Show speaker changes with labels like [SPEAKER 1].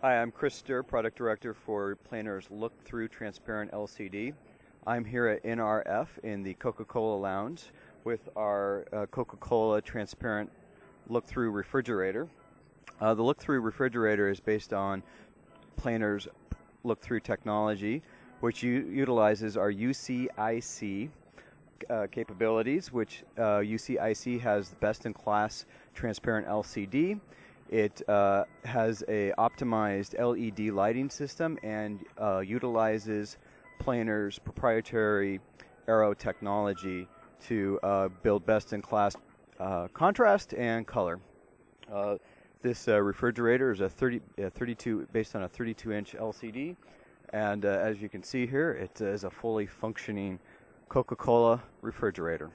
[SPEAKER 1] Hi, I'm Chris Sturr, Product Director for Planar's LookThru Transparent LCD. I'm here at NRF in the Coca-Cola Lounge with our Coca-Cola Transparent LookThru refrigerator. The LookThru refrigerator is based on Planar's LookThru technology, which utilizes our UCIC capabilities, which UCIC has the best-in-class transparent LCD. It has a optimized LED lighting system and utilizes Planar's proprietary Aero technology to build best-in-class contrast and color. This refrigerator is based on a 32-inch LCD, and as you can see here, it is a fully functioning Coca-Cola refrigerator.